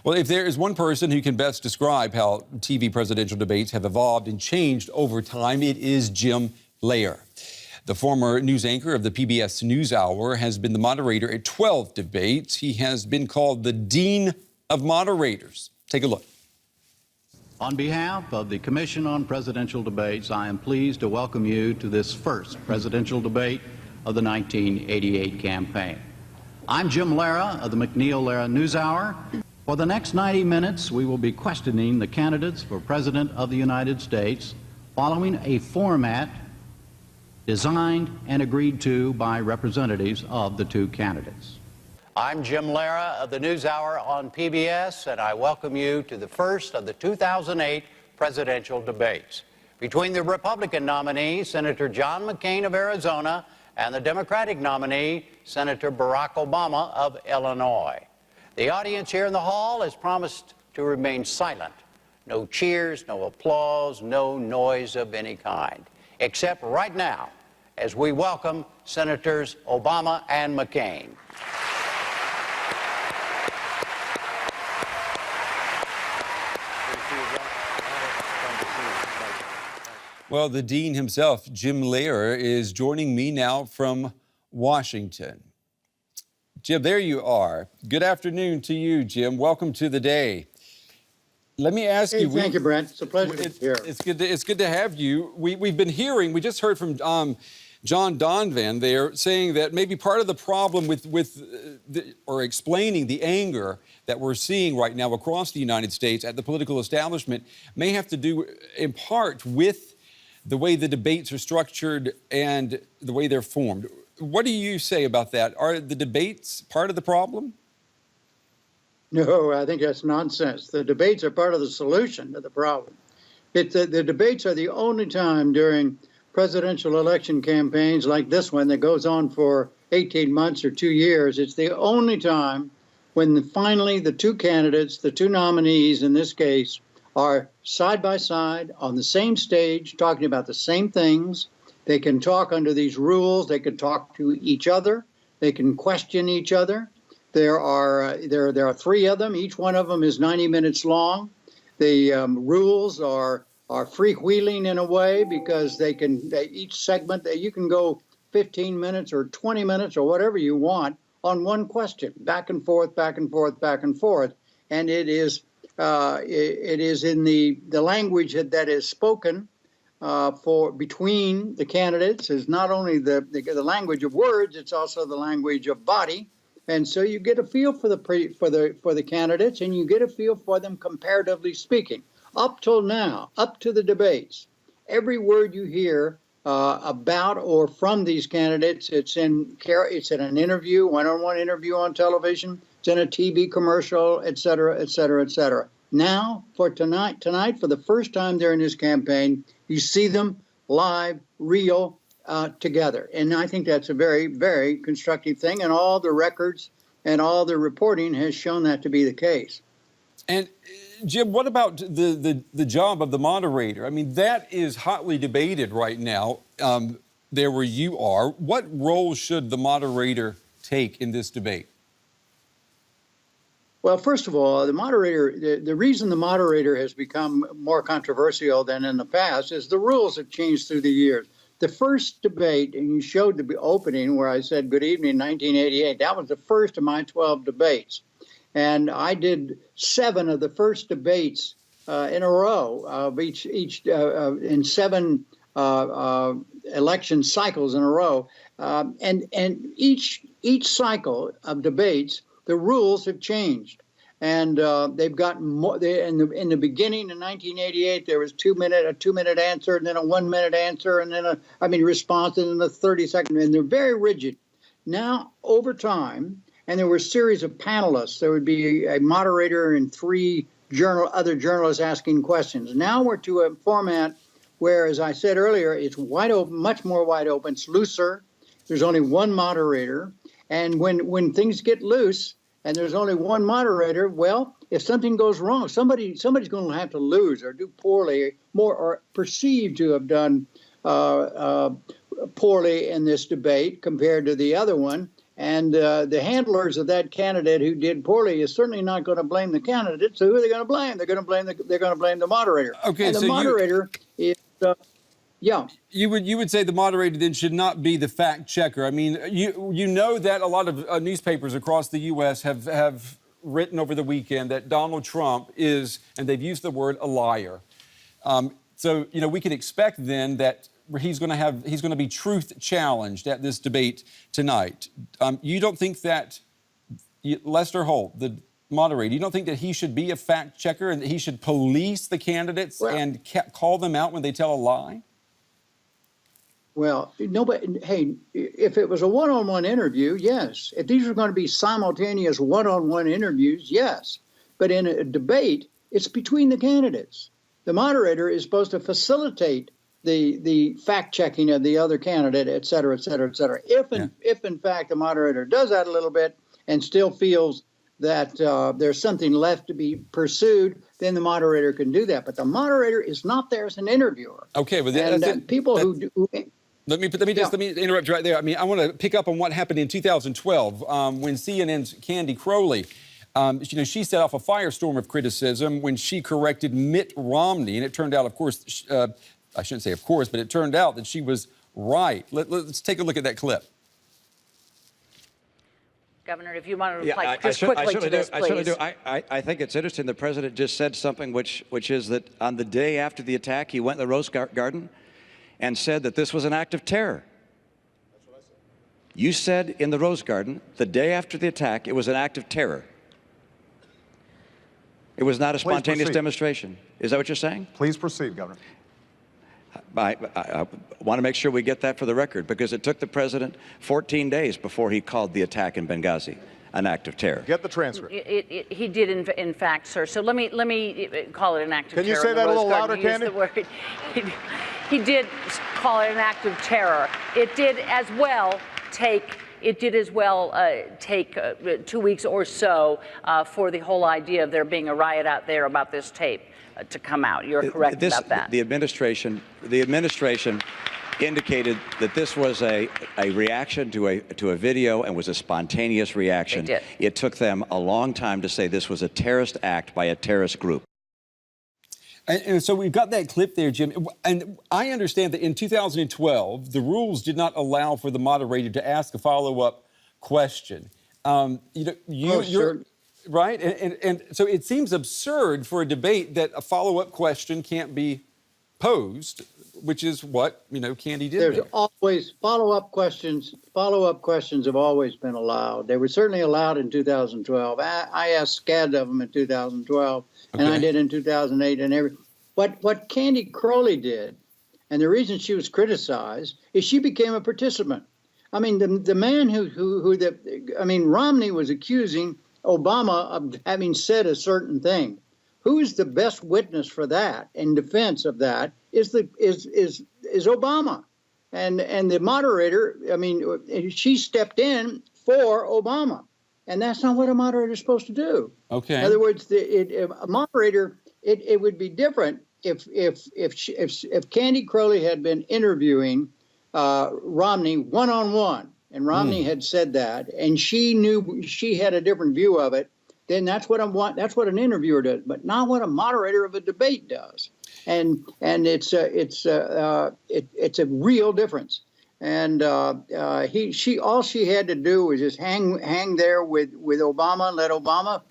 Well, if there is one person who can best describe how TV presidential debates have evolved and changed over time, it is Jim Lehrer. The former news anchor of the PBS Newshour has been the moderator at 12 debates. He has been called the Dean of Moderators. Take a look. On behalf of the Commission on Presidential Debates, I am pleased to welcome you to this first presidential debate of the 1988 campaign. I'm Jim Lehrer of the McNeil-Lehrer Newshour. For the next 90 minutes, we will be questioning the candidates for President of the United States following a format designed and agreed to by representatives of the two candidates. I'm Jim Lehrer of the Newshour on PBS, and I welcome you to the first of the 2008 presidential debates between the Republican nominee, Senator John McCain of Arizona, and the Democratic nominee, Senator Barack Obama of Illinois. The audience here in the hall has promised to remain silent. No cheers, no applause, no noise of any kind, except right now as we welcome Senators Obama and McCain. Well, the dean himself, Jim Lehrer, is joining me now from Washington. Jim, there you are. Good afternoon to you, Jim. Welcome to the day. Let me ask you. Thank you, Brent. It's a pleasure to be here. It's good to have you. We've been hearing. We just heard from John Donvan there saying that maybe part of the problem or explaining the anger that we're seeing right now across the United States at the political establishment may have to do in part with the way the debates are structured and the way they're formed. What do you say about that? Are the debates part of the problem? No, I think that's nonsense. The debates are part of the solution to the problem. The debates are the only time during presidential election campaigns like this one that goes on for 18 months or 2 years. It's the only time when finally the two candidates, the two nominees in this case, are side by side on the same stage talking about the same things. They can talk under these rules. They can talk to each other. They can question each other. There are three of them. Each one of them is 90 minutes long. The rules are freewheeling in a way because each segment you can go 15 minutes or 20 minutes or whatever you want on one question, back and forth, back and forth, back and forth, and it is in the language that is spoken between the candidates is not only the language of words, it's also the language of body, and so you get a feel for the candidates, and you get a feel for them comparatively speaking. Up till now, up to the debates, every word you hear about or from these candidates, it's in an interview, one-on-one interview on television, it's in a TV commercial, et cetera, et cetera, et cetera. Now, for tonight, for the first time during this campaign, you see them live, real, together. And I think that's a very, very constructive thing. And all the records and all the reporting has shown that to be the case. And Jim, what about the job of the moderator? I mean, that is hotly debated right now there where you are. What role should the moderator take in this debate? Well, first of all, the reason the moderator has become more controversial than in the past is the rules have changed through the years. The first debate, and you showed the opening where I said, "Good evening, 1988, that was the first of my 12 debates. And I did 7 of the first debates in a row, in 7 election cycles in a row. And each cycle of debates, the rules have changed, and they've gotten more. In the beginning in 1988, there was a 2-minute answer, and then a 1-minute answer, and then response, and then a 30-second, and they're very rigid. Now, over time, and there were a series of panelists. There would be a moderator and 3 other journalists asking questions. Now we're to a format where, as I said earlier, it's wide open, much more wide open. It's looser. There's only one moderator. And when things get loose and there's only one moderator, well, if something goes wrong, somebody's going to have to lose or do poorly, or perceived to have done poorly in this debate compared to the other one. And the handlers of that candidate who did poorly is certainly not going to blame the candidate. So who are they going to blame? They're going to blame the moderator. Okay, and the so moderator is yeah. You would say the moderator then should not be the fact checker. I mean, you know that a lot of newspapers across the U.S. have written over the weekend that Donald Trump is, and they've used the word, a liar. So we can expect then that he's going to be truth challenged at this debate tonight. You don't think that Lester Holt, the moderator, you don't think that he should be a fact checker and that he should police the candidates and call them out when they tell a lie? Well, nobody. Hey, if it was a one-on-one interview, yes. If these are going to be simultaneous one-on-one interviews, yes. But in a debate, it's between the candidates. The moderator is supposed to facilitate the fact-checking of the other candidate, et cetera, et cetera, et cetera. If in fact the moderator does that a little bit and still feels that there's something left to be pursued, then the moderator can do that. But the moderator is not there as an interviewer. Okay, well, Let me interrupt you right there. I mean, I want to pick up on what happened in 2012 when CNN's Candy Crowley, she set off a firestorm of criticism when she corrected Mitt Romney, and it turned out, of course, I shouldn't say of course, but it turned out that she was right. Let's take a look at that clip. Governor, if you want to reply quickly to this, please. I certainly do. I think it's interesting. The president just said something which is that on the day after the attack, he went in the Rose Garden and said that this was an act of terror. That's what I said. You said in the Rose Garden, the day after the attack, it was an act of terror. It was not a spontaneous demonstration. Is that what you're saying? Please proceed, Governor. I want to make sure we get that for the record, because it took the president 14 days before he called the attack in Benghazi an act of terror. Get the transcript. He did, in fact, sir. So let me call it an act of terror. Can you say that a little louder, Candy? He did call it an act of terror. It did as well take 2 weeks or so for the whole idea of there being a riot out there about this tape to come out. You're correct about that. The administration indicated that this was a reaction to a video and was a spontaneous reaction. They did. It took them a long time to say this was a terrorist act by a terrorist group. And so we've got that clip there, Jim. And I understand that in 2012, the rules did not allow for the moderator to ask a follow-up question. You're right. And so it seems absurd for a debate that a follow-up question can't be posed, which is what, Candy did. There's always follow-up questions. Follow-up questions have always been allowed. They were certainly allowed in 2012. I asked SCAD of them in 2012, and I did in 2008 and everything. What Candy Crowley did, and the reason she was criticized, is she became a participant. I mean, the man Romney was accusing Obama of having said a certain thing. Who's the best witness for that in defense of that is Obama, and the moderator. I mean, she stepped in for Obama, and that's not what a moderator is supposed to do. Okay. In other words, a moderator, it would be different if Candy Crowley had been interviewing Romney one-on-one, and Romney had said that, and she knew she had a different view of it. Then that's what an interviewer does, but not what a moderator of a debate does. And it's a real difference. And all she had to do was just hang there with Obama and let Obama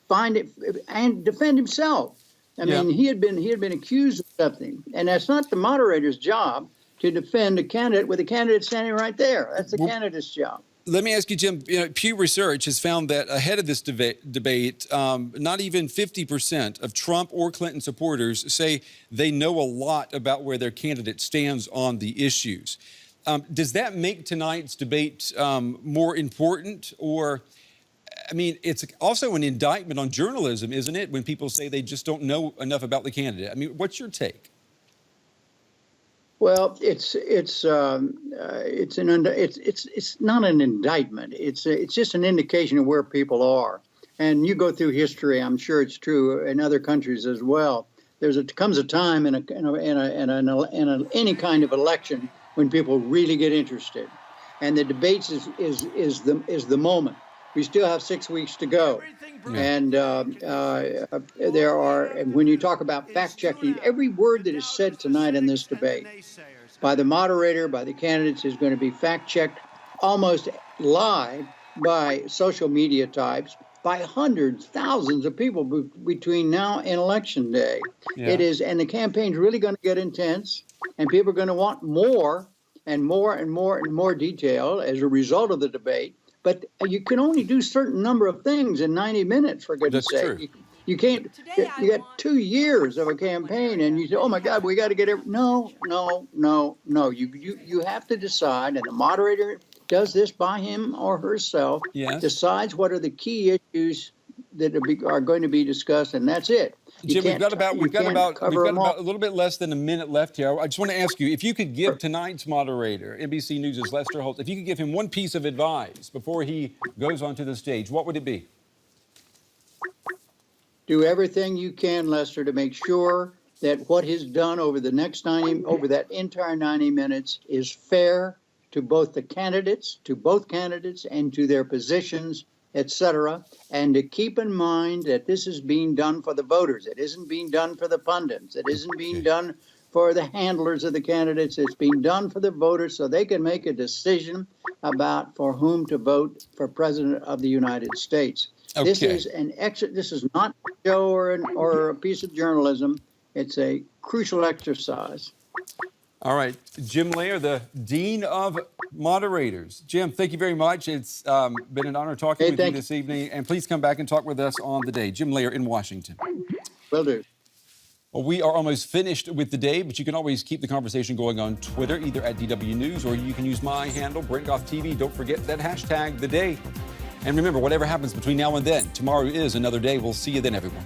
find it and defend himself. I mean, he had been accused of something, and that's not the moderator's job to defend a candidate with a candidate standing right there. That's the candidate's job. Let me ask you, Jim, Pew Research has found that ahead of this debate, not even 50% of Trump or Clinton supporters say they know a lot about where their candidate stands on the issues. Does that make tonight's debate more important? Or, I mean, it's also an indictment on journalism, isn't it, when people say they just don't know enough about the candidate? I mean, what's your take? Well, it's not an indictment. It's just an indication of where people are. And you go through history, I'm sure it's true in other countries as well. Comes a time in any kind of election when people really get interested. and the debates is the moment. We still have 6 weeks to go. And there are, and when you talk about fact checking, every word that is said tonight in this debate by the moderator, by the candidates, is going to be fact checked almost live by social media types, by hundreds, thousands of people between now and election day. Yeah. It is, and the campaign's really going to get intense, and people are going to want more and more and more and more detail as a result of the debate. But you can only do a certain number of things in 90 minutes, for goodness sake. True. You can't, you got 2 years of a campaign and you say, oh my God, we got to get it. No. You have to decide, and the moderator does this by him or herself, decides what are the key issues that are going to be discussed, and that's it. Jim, we've got about a little bit less than a minute left here. I just want to ask you, if you could give tonight's moderator, NBC News' Lester Holt, if you could give him one piece of advice before he goes onto the stage, what would it be? Do everything you can, Lester, to make sure that what is done over that entire 90 minutes is fair to both candidates, and to their positions, etc., and to keep in mind that this is being done for the voters. It isn't being done for the pundits. It isn't being done for the handlers of the candidates. It's being done for the voters so they can make a decision about for whom to vote for President of the United States. Okay. This is This is not a show or a piece of journalism. It's a crucial exercise. All right, Jim Lehrer, the Dean of Moderators. Jim, thank you very much. It's been an honor talking with you this evening. And please come back and talk with us on the day. Jim Lehrer in Washington. Will do. Well, we are almost finished with the day, but you can always keep the conversation going on Twitter, either at DW News, or you can use my handle, Brent Goff TV. Don't forget that hashtag, the day. And remember, whatever happens between now and then, tomorrow is another day. We'll see you then, everyone.